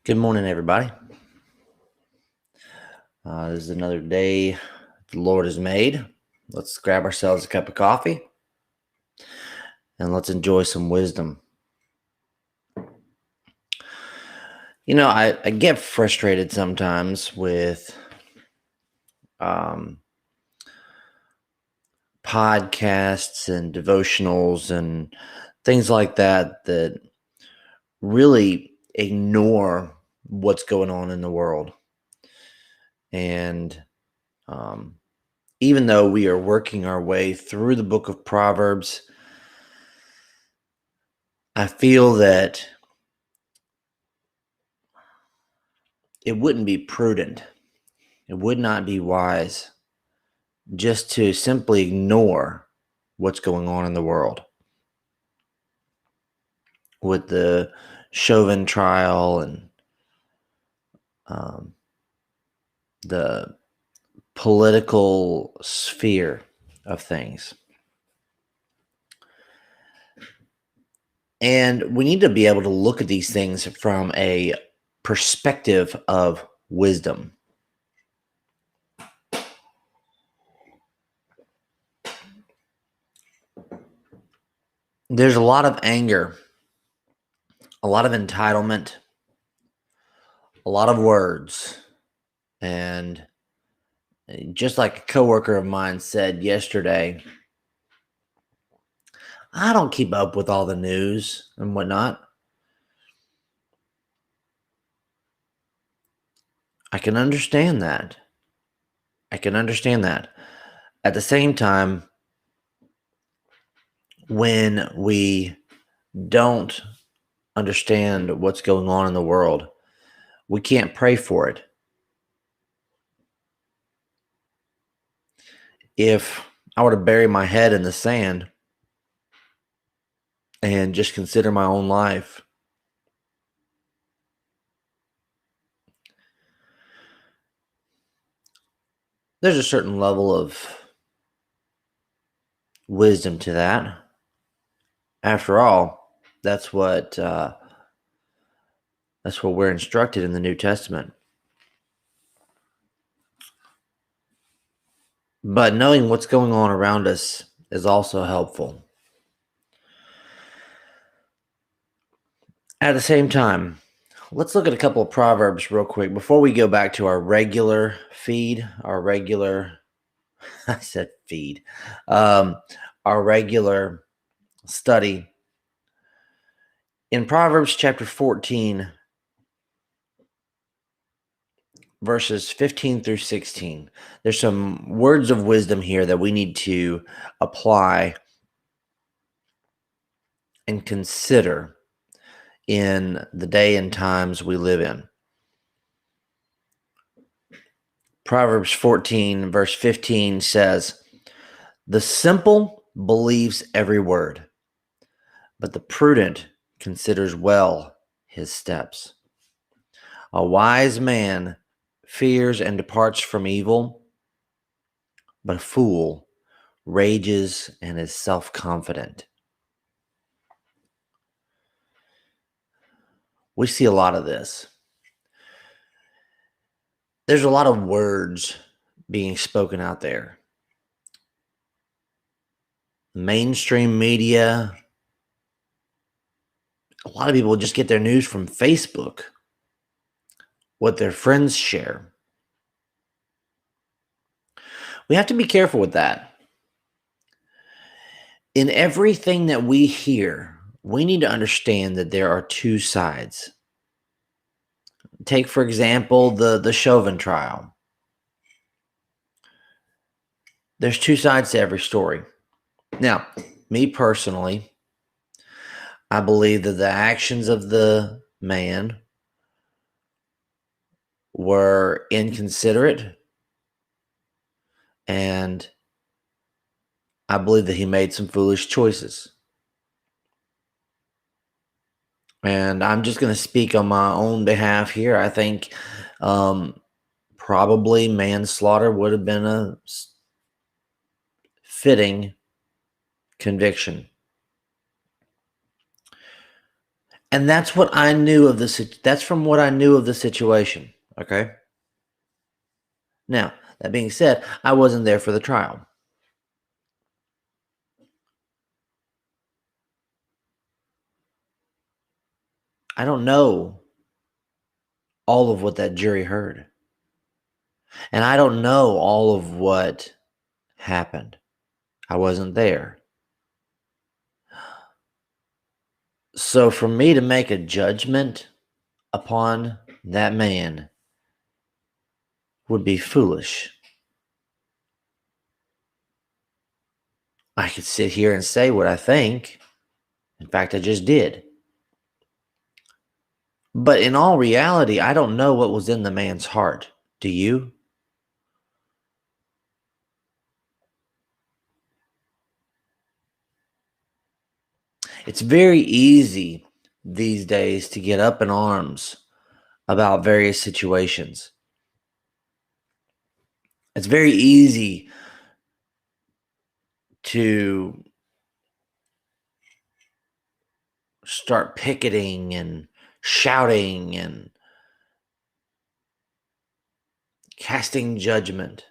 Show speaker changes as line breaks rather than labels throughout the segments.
Good morning, everybody. This is another day the Lord has made. Let's grab ourselves a cup of coffee and let's enjoy some wisdom. I get frustrated sometimes with um, podcasts and devotionals and things like that really ignore what's going on in the world. And um, even though we are working our way through the book of Proverbs, I feel that it wouldn't be prudent. It would not be wise just to simply ignore what's going on in the world with the Chauvin trial and um, the political sphere of things. And we need to be able to look at these things from a perspective of wisdom. There's a lot of anger, a lot of entitlement, a lot of words. And just like a coworker of mine said yesterday, I don't keep up with all the news and whatnot. I can understand that. I can understand that. At the same time, when we don't understand what's going on in the world, we can't pray for it. If I were to bury my head in the sand and just consider my own life, there's a certain level of wisdom to that. After all, that's what we're instructed in the New Testament. But knowing what's going on around us is also helpful. At the same time, let's look at a couple of Proverbs real quick before we go back to our regular feed, I said feed, um, our regular study. In Proverbs chapter 14, verses 15 through 16, there's some words of wisdom here that we need to apply and consider in the day and times we live in. Proverbs 14, verse 15 says, "The simple believes every word, but the prudent considers well his steps. A wise man fears and departs from evil, but a fool rages and is self-confident." We see a lot of this. There's a lot of words being spoken out there. Mainstream media, a lot of people just get their news from Facebook, what their friends share. We have to be careful with that. In everything that we hear, we need to understand that there are two sides. Take, for example, the Chauvin trial. There's two sides to every story. Now, me personally, I believe that the actions of the man were inconsiderate, and I believe that he made some foolish choices. And I'm just going to speak on my own behalf here. I think probably manslaughter would have been a fitting conviction. And that's what I knew of that's from what I knew of the situation, okay? Now, that being said, I wasn't there for the trial. I don't know all of what that jury heard. And I don't know all of what happened. I wasn't there. So for me to make a judgment upon that man would be foolish. I could sit here and say what I think. In fact, I just did. But in all reality, I don't know what was in the man's heart. Do you? It's very easy these days to get up in arms about various situations. It's very easy to start picketing and shouting and casting judgment.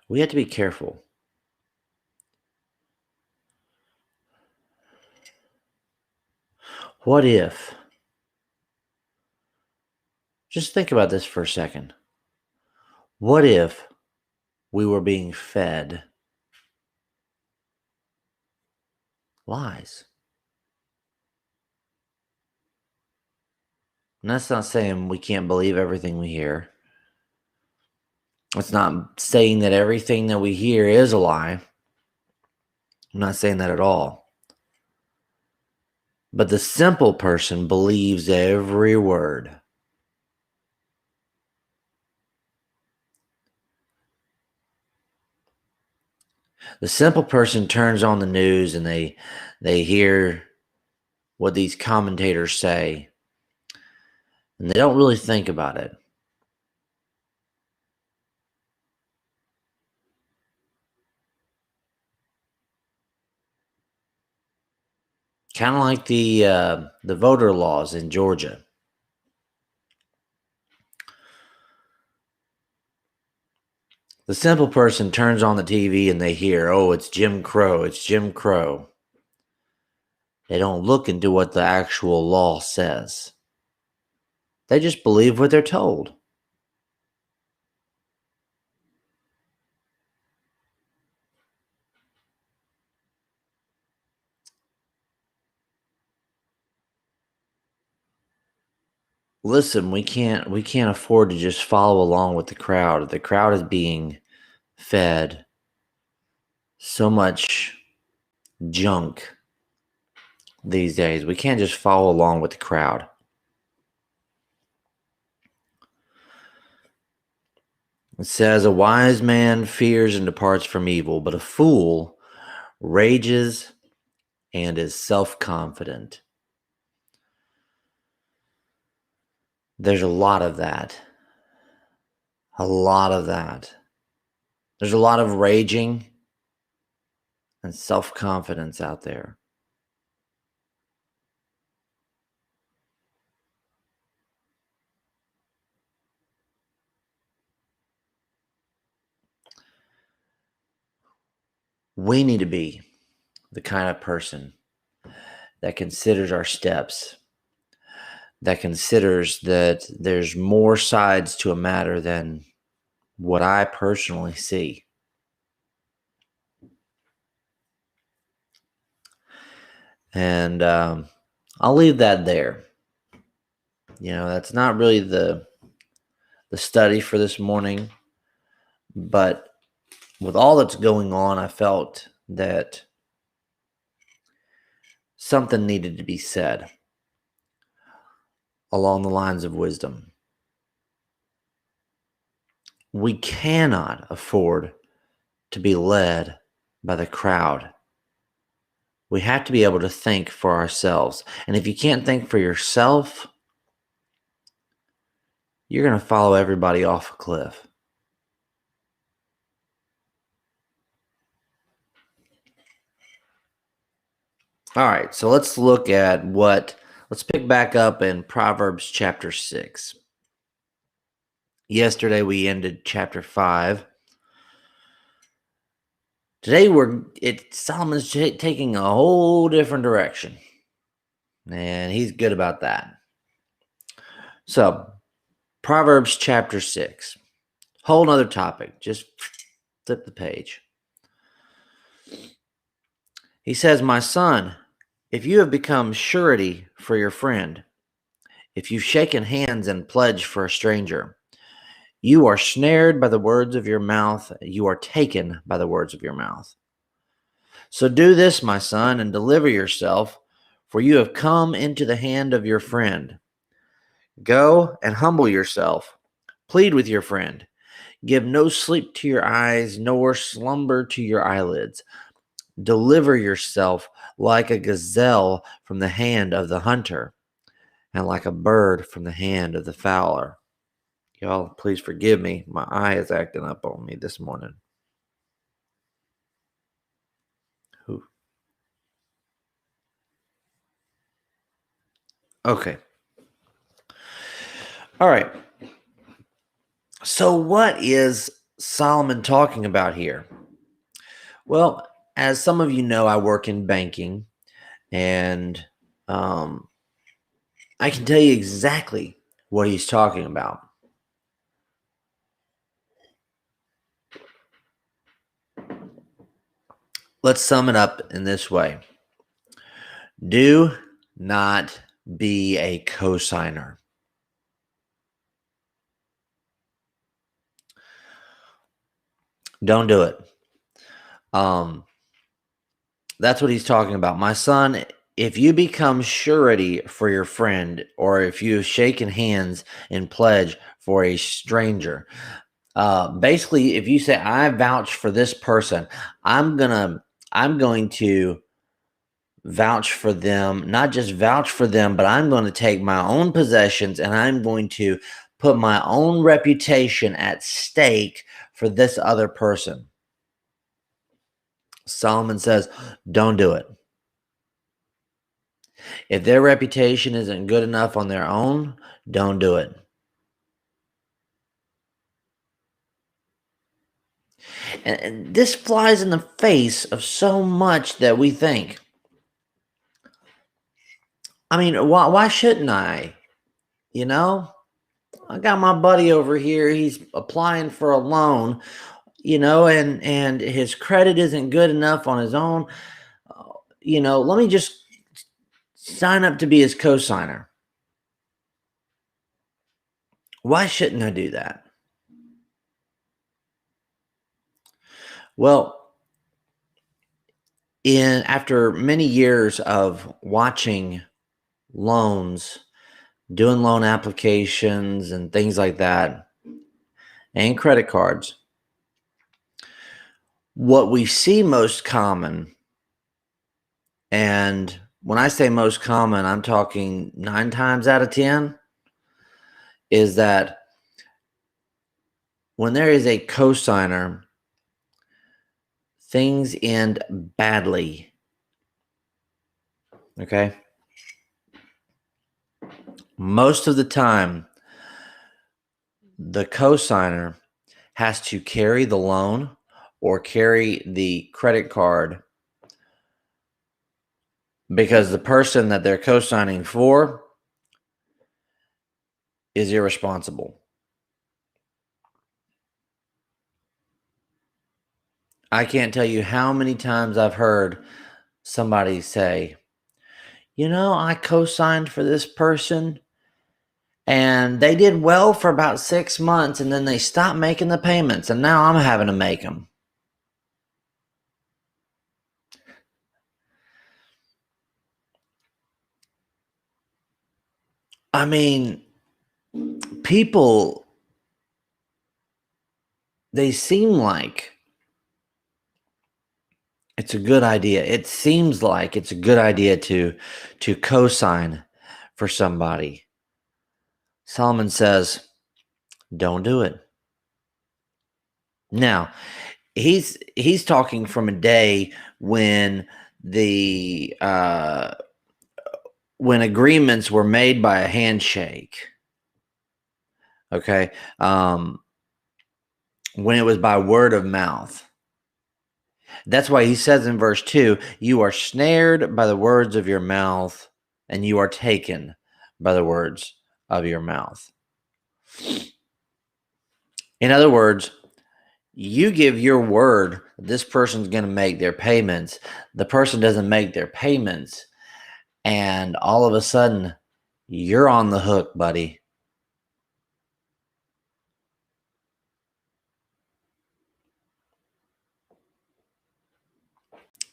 We have to be careful. What if, just think about this for a second. What if we were being fed lies? And that's not saying we can't believe everything we hear. It's not saying that everything that we hear is a lie. I'm not saying that at all. But the simple person believes every word. The simple person turns on the news and they hear what these commentators say and they don't really think about it. Kind of like the voter laws in Georgia. The simple person turns on the TV and they hear, "Oh, it's Jim Crow, it's Jim Crow." They don't look into what the actual law says. They just believe what they're told. Listen, we can't afford to just follow along with the crowd. The crowd is being fed so much junk these days. We can't just follow along with the crowd. It says, "A wise man fears and departs from evil, but a fool rages and is self confident." There's a lot of that. A lot of that. There's a lot of raging and self confidence out there. We need to be the kind of person that considers our steps, that considers that there's more sides to a matter than what I personally see. And I'll leave that there. That's not really the study for this morning, but with all that's going on, I felt that something needed to be said along the lines of wisdom. We cannot afford to be led by the crowd. We have to be able to think for ourselves. And if you can't think for yourself, you're going to follow everybody off a cliff. All right, so let's pick back up in Proverbs chapter 6. Yesterday we ended chapter 5. Today Solomon's taking a whole different direction, and he's good about that. So, Proverbs chapter 6. Whole nother topic. Just flip the page. He says, "My son, if you have become surety for your friend, if you've shaken hands and pledged for a stranger, you are snared by the words of your mouth, you are taken by the words of your mouth. So do this, my son, and deliver yourself, for you have come into the hand of your friend. Go and humble yourself. Plead with your friend. Give no sleep to your eyes, nor slumber to your eyelids. Deliver yourself like a gazelle from the hand of the hunter, and like a bird from the hand of the fowler." Y'all, please forgive me. My eye is acting up on me this morning. Ooh. Okay. All right. So, what is Solomon talking about here? Well, as some of you know, I work in banking, and um, I can tell you exactly what he's talking about. Let's sum it up in this way: do not be a cosigner. Don't do it. Um, that's what he's talking about. My son, if you become surety for your friend, or if you've shaken hands in pledge for a stranger, basically, if you say, "I vouch for this person," I'm gonna, I'm going to vouch for them, not just vouch for them, but I'm going to take my own possessions and I'm going to put my own reputation at stake for this other person. Solomon says, don't do it. If their reputation isn't good enough on their own, don't do it. And this flies in the face of so much that we think. I mean, why shouldn't I? You know, I got my buddy over here. He's applying for a loan, and his credit isn't good enough on his own. Let me just sign up to be his cosigner. Why shouldn't I do that? Well, in after many years of watching loans, doing loan applications and things like that, and credit cards, what we see most common, and when I say most common, I'm talking 9 times out of 10, is that when there is a cosigner, things end badly. Okay? Most of the time, the cosigner has to carry the loan or carry the credit card because the person that they're co-signing for is irresponsible. I can't tell you how many times I've heard somebody say, I co-signed for this person and they did well for about 6 months and then they stopped making the payments and now I'm having to make them. I mean, people, they seem like it's a good idea. It seems like it's a good idea to co-sign for somebody. Solomon says, don't do it. Now, he's talking from a day when the when agreements were made by a handshake. Okay, when it was by word of mouth. That's why he says in verse 2, you are snared by the words of your mouth, and you are taken by the words of your mouth. In other words, you give your word, this person's going to make their payments. The person doesn't make their payments, and all of a sudden, you're on the hook, buddy.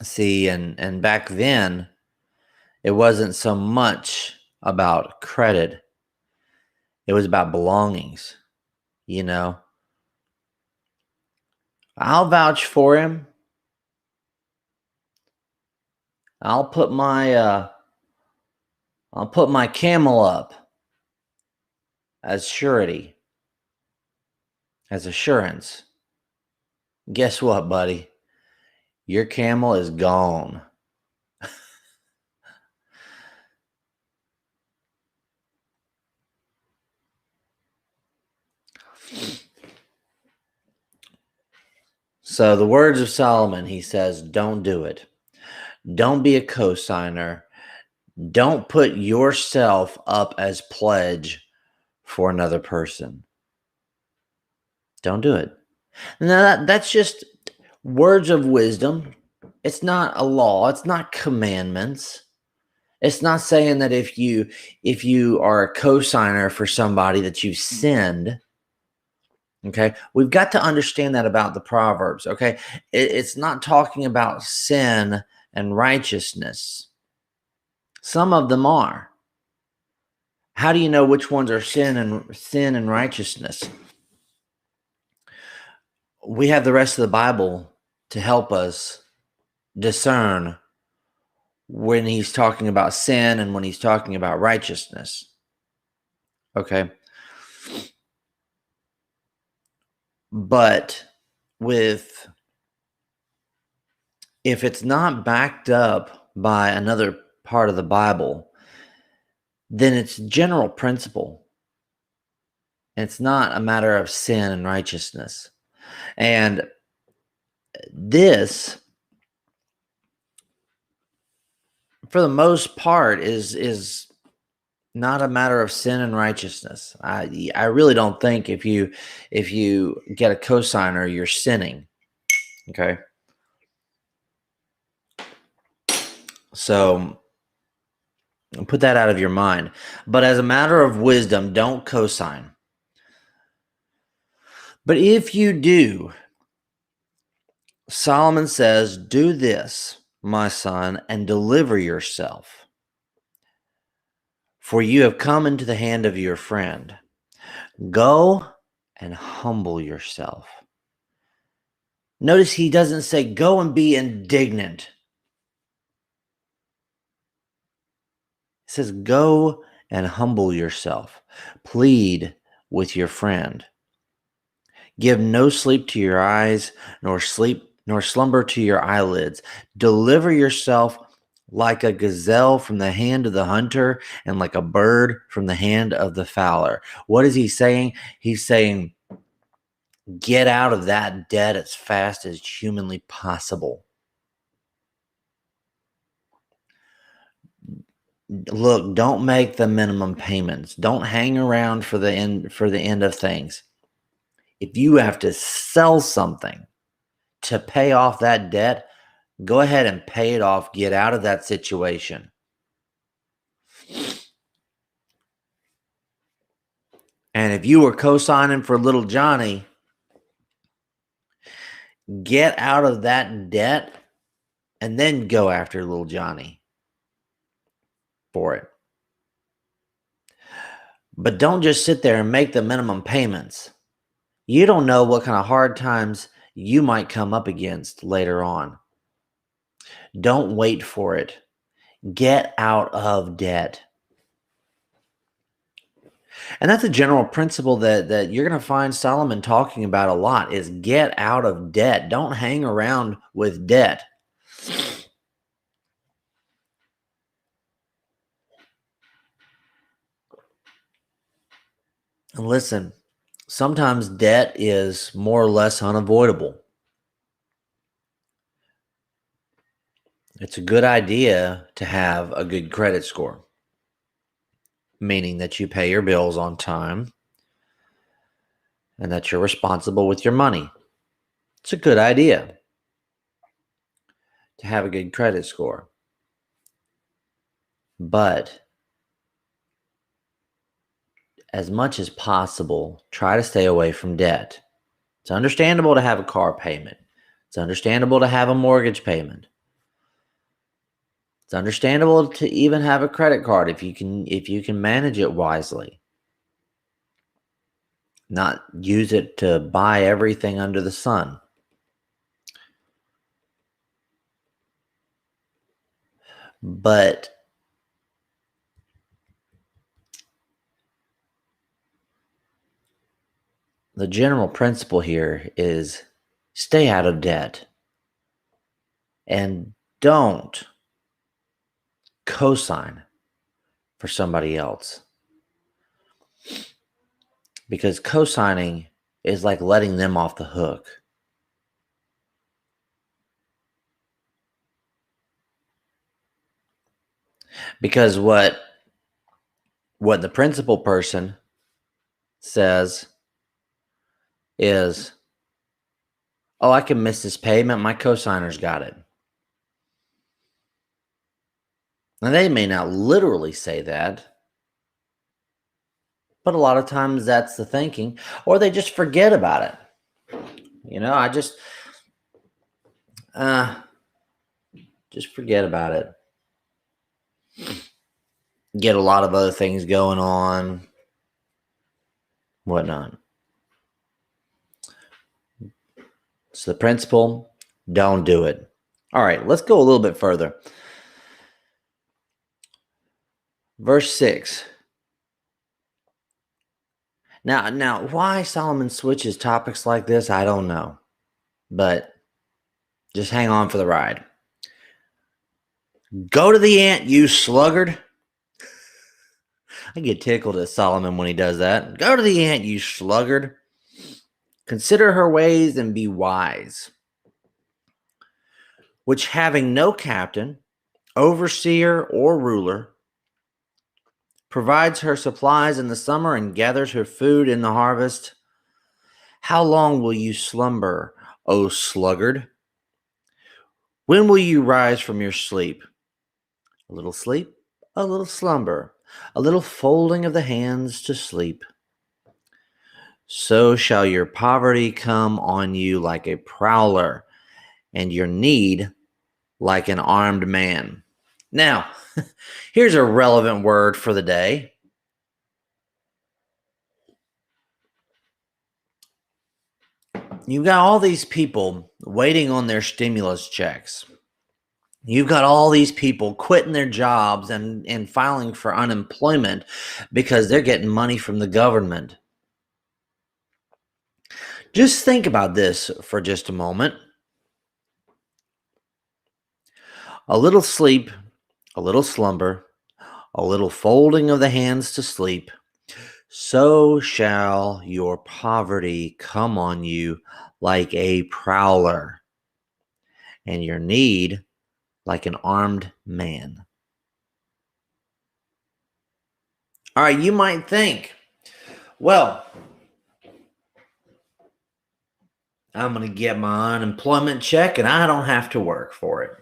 See, and back then, it wasn't so much about credit. It was about belongings, you know. I'll vouch for him. I'll put my camel up as surety, as assurance. Guess what, buddy? Your camel is gone. So the words of Solomon, he says, don't do it. Don't be a cosigner. Don't put yourself up as pledge for another person. Don't do it. Now that's just words of wisdom. It's not a law. It's not commandments. It's not saying that if you are a cosigner for somebody that you've sinned. Okay, we've got to understand that about the Proverbs. Okay, it's not talking about sin and righteousness. Some of them are. How do you know which ones are sin and righteousness? We have the rest of the Bible to help us discern when he's talking about sin and when he's talking about righteousness. Okay. But if it's not backed up by another part of the Bible, then it's general principle. It's not a matter of sin and righteousness. And this, for the most part, is not a matter of sin and righteousness. I really don't think if you get a cosigner, you're sinning. Okay. So put that out of your mind. But as a matter of wisdom, don't cosign. But if you do, Solomon says, do this, my son, and deliver yourself. For you have come into the hand of your friend. Go and humble yourself. Notice he doesn't say, go and be indignant. He says, go and humble yourself. Plead with your friend. Give no sleep to your eyes, nor slumber to your eyelids. Deliver yourself like a gazelle from the hand of the hunter and like a bird from the hand of the fowler. What is he saying? He's saying, get out of that debt as fast as humanly possible. Look, don't make the minimum payments. Don't hang around for the end of things. If you have to sell something to pay off that debt, go ahead and pay it off. Get out of that situation. And if you were co-signing for little Johnny, get out of that debt and then go after little Johnny for it. But don't just sit there and make the minimum payments. You don't know what kind of hard times you might come up against later on. Don't wait for it. Get out of debt. And that's a general principle that you're going to find Solomon talking about a lot is get out of debt. Don't hang around with debt. And listen, sometimes debt is more or less unavoidable. It's a good idea to have a good credit score, meaning that you pay your bills on time and that you're responsible with your money. It's a good idea to have a good credit score. But as much as possible, try to stay away from debt. It's understandable to have a car payment. It's understandable to have a mortgage payment. It's understandable to even have a credit card if you can manage it wisely. Not use it to buy everything under the sun. But the general principle here is stay out of debt and don't co-sign for somebody else, because co-signing is like letting them off the hook. Because what the principal person says is, "Oh, I can miss this payment. My co-signer's got it." Now, they may not literally say that, but a lot of times that's the thinking, or they just forget about it. Uh, just forget about it. Get a lot of other things going on, whatnot. So the principle, don't do it. All right, let's go a little bit further. Verse 6. Now, why Solomon switches topics like this, I don't know. But just hang on for the ride. Go to the ant, you sluggard. I get tickled at Solomon when he does that. Go to the ant, you sluggard. Consider her ways and be wise. Which having no captain, overseer, or ruler, provides her supplies in the summer and gathers her food in the harvest. How long will you slumber, O sluggard? When will you rise from your sleep? A little sleep, a little slumber, a little folding of the hands to sleep. So shall your poverty come on you like a prowler, and your need like an armed man. Now, here's a relevant word for the day. You've got all these people waiting on their stimulus checks. You've got all these people quitting their jobs and filing for unemployment because they're getting money from the government. Just think about this for just a moment. A little sleep, a little slumber, a little folding of the hands to sleep. So shall your poverty come on you like a prowler, and your need like an armed man. All right, you might think, well, I'm going to get my unemployment check and I don't have to work for it.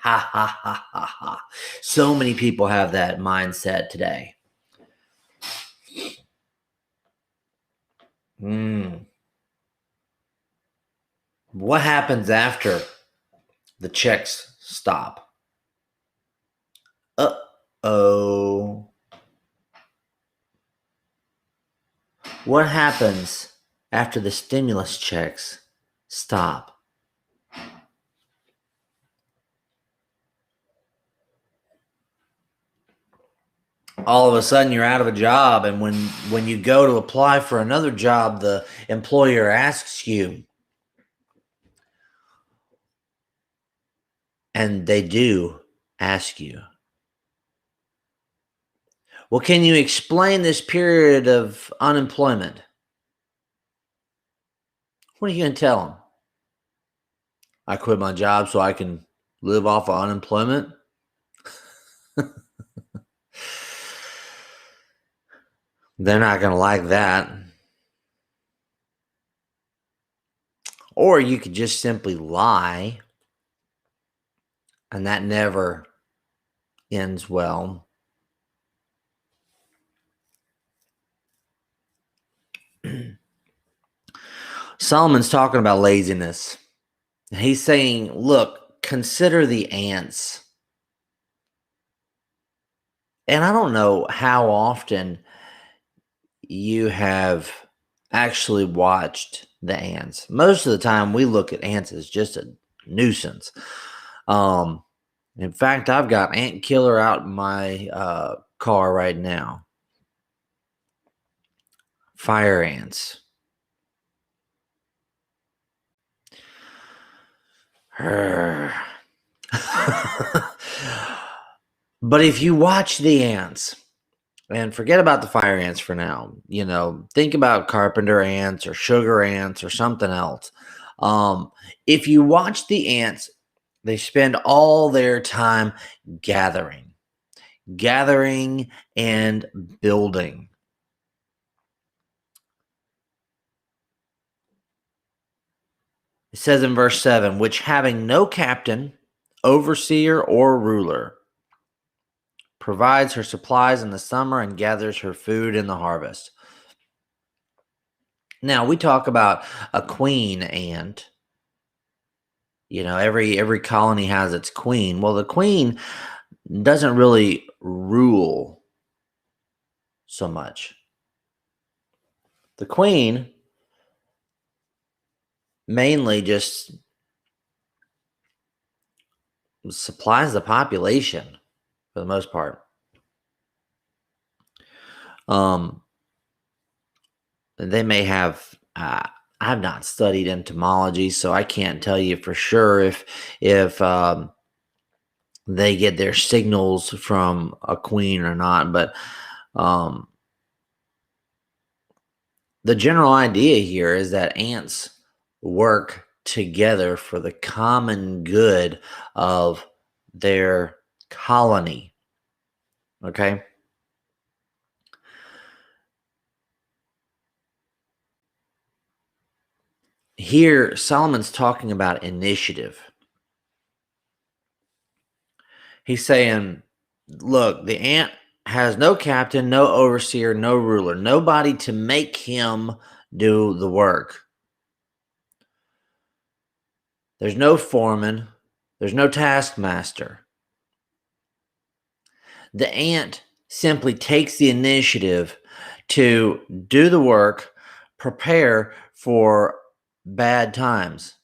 Ha ha ha ha ha. So many people have that mindset today. What happens after the checks stop? Uh-oh. What happens after the stimulus checks stop? All of a sudden you're out of a job, and when you go to apply for another job, the employer asks you, and they do ask you, Well, can you explain this period of unemployment? What are you going to tell them? I quit my job so I can live off of unemployment? They're not going to like that. Or you could just simply lie, and that never ends well. Solomon's talking about laziness. He's saying, look, consider the ants. And I don't know how often you have actually watched the ants. Most of the time, we look at ants as just a nuisance. Um, in fact, I've got ant killer out in my car right now. Fire ants. But if you watch the ants, and forget about the fire ants for now, think about carpenter ants or sugar ants or something else. If you watch the ants, they spend all their time gathering, gathering and building. It says in verse 7, which having no captain, overseer, or ruler, provides her supplies in the summer and gathers her food in the harvest. Now, we talk about a queen ant. Every colony has its queen. Well, the queen doesn't really rule so much. The queen mainly just supplies the population for the most part. They may have. I've not studied entomology, so I can't tell you for sure if they get their signals from a queen or not. But um, the general idea here is that ants work together for the common good of their colony. Okay. Here, Solomon's talking about initiative. He's saying, look, the ant has no captain, no overseer, no ruler, nobody to make him do the work. There's no foreman, there's no taskmaster. The ant simply takes the initiative to do the work, prepare for bad times.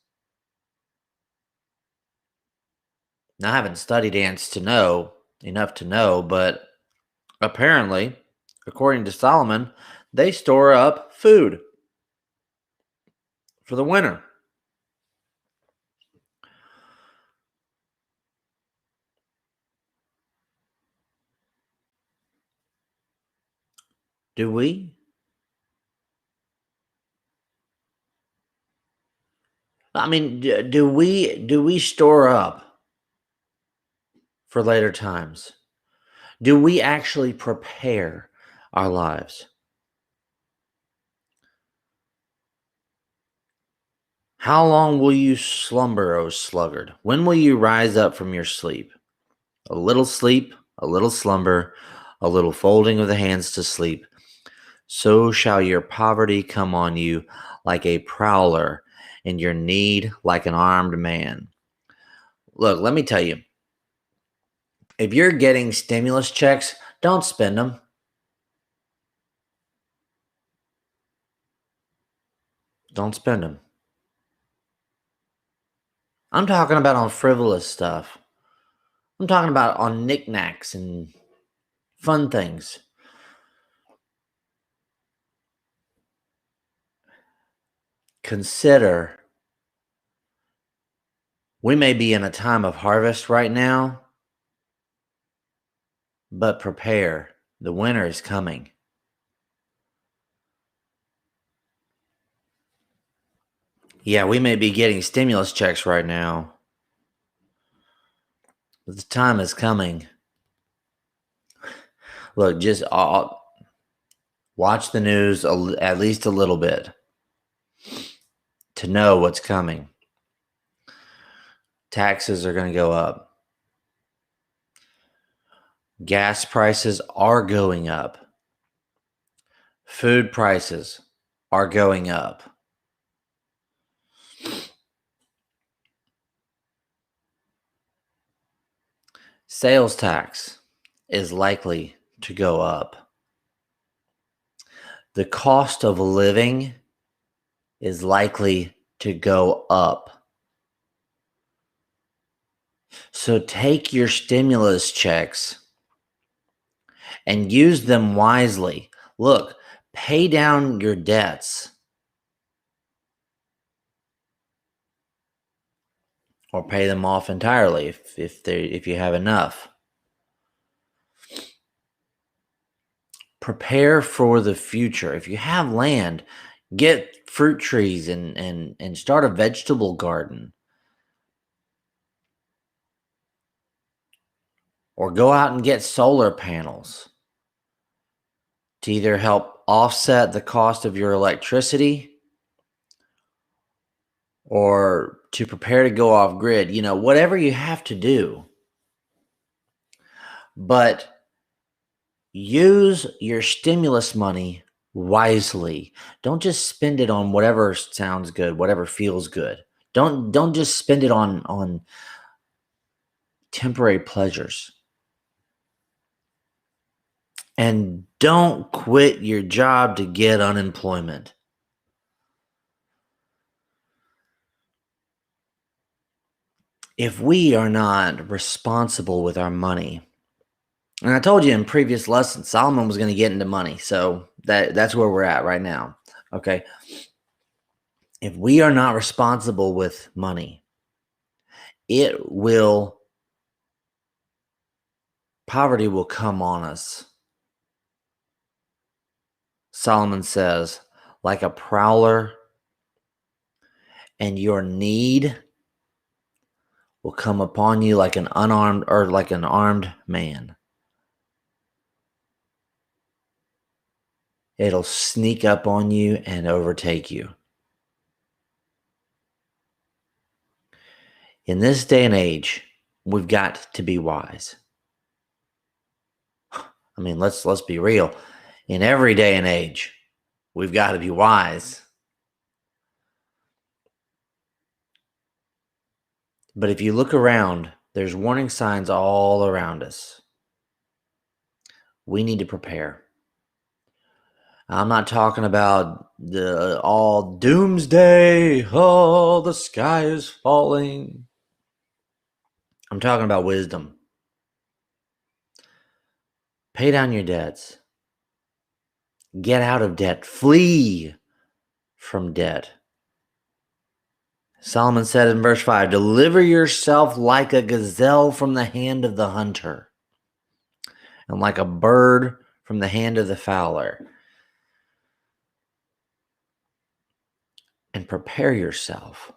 Now, I haven't studied ants to know enough to know, but apparently, according to Solomon, they store up food for the winter. Do we? I mean, do we store up for later times? Do we actually prepare our lives? How long will you slumber, O sluggard? When will you rise up from your sleep? A little sleep, a little slumber, a little folding of the hands to sleep. So shall your poverty come on you like a prowler, and your need like an armed man. Look, let me tell you, if you're getting stimulus checks, don't spend them. Don't spend them. I'm talking about on frivolous stuff. I'm talking about on knickknacks and fun things. Consider we may be in a time of harvest right now, but prepare. The winter is coming. Yeah, we may be getting stimulus checks right now, but the time is coming. Look, just watch the news at least a little bit to know what's coming. Taxes are going to go up. Gas prices are going up. Food prices are going up. Sales tax is likely to go up. The cost of living is likely to go up. So take your stimulus checks and use them wisely. Look, pay down your debts or pay them off entirely if you have enough. Prepare for the future. If you have land, get fruit trees and start a vegetable garden. Or go out and get solar panels to either help offset the cost of your electricity or to prepare to go off grid. Whatever you have to do. But use your stimulus money wisely. Don't just spend it on whatever sounds good, whatever feels good. Don't just spend it on temporary pleasures. And don't quit your job to get unemployment. If we are not responsible with our money, and I told you in previous lessons, Solomon was going to get into money. So that's where we're at right now. Okay. If we are not responsible with money, poverty will come on us. Solomon says, like a prowler, and your need will come upon you like an armed man. It'll sneak up on you and overtake you. In this day and age, we've got to be wise. I mean, let's be real. In every day and age, we've got to be wise. But if you look around, there's warning signs all around us. We need to prepare. I'm not talking about the all doomsday, oh, the sky is falling. I'm talking about wisdom. Pay down your debts. Get out of debt. Flee from debt. Solomon said in verse 5, deliver yourself like a gazelle from the hand of the hunter, and like a bird from the hand of the fowler. And prepare yourself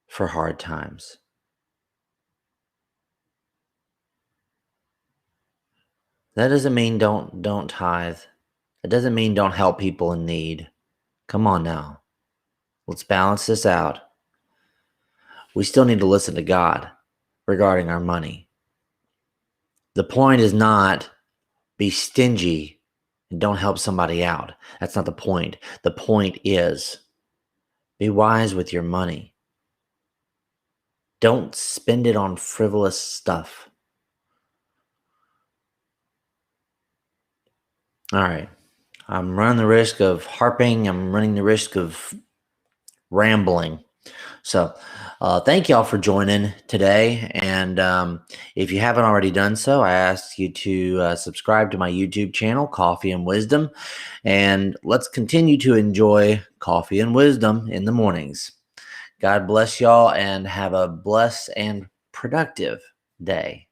for hard times. That doesn't mean don't tithe. It doesn't mean don't help people in need. Come on now. Let's balance this out. We still need to listen to God regarding our money. The point is not be stingy and don't help somebody out. That's not the point. The point is be wise with your money. Don't spend it on frivolous stuff. All right. I'm running the risk of harping. I'm running the risk of rambling. So thank y'all for joining today. And if you haven't already done so, I ask you to subscribe to my YouTube channel, Coffee and Wisdom. And let's continue to enjoy coffee and wisdom in the mornings. God bless y'all and have a blessed and productive day.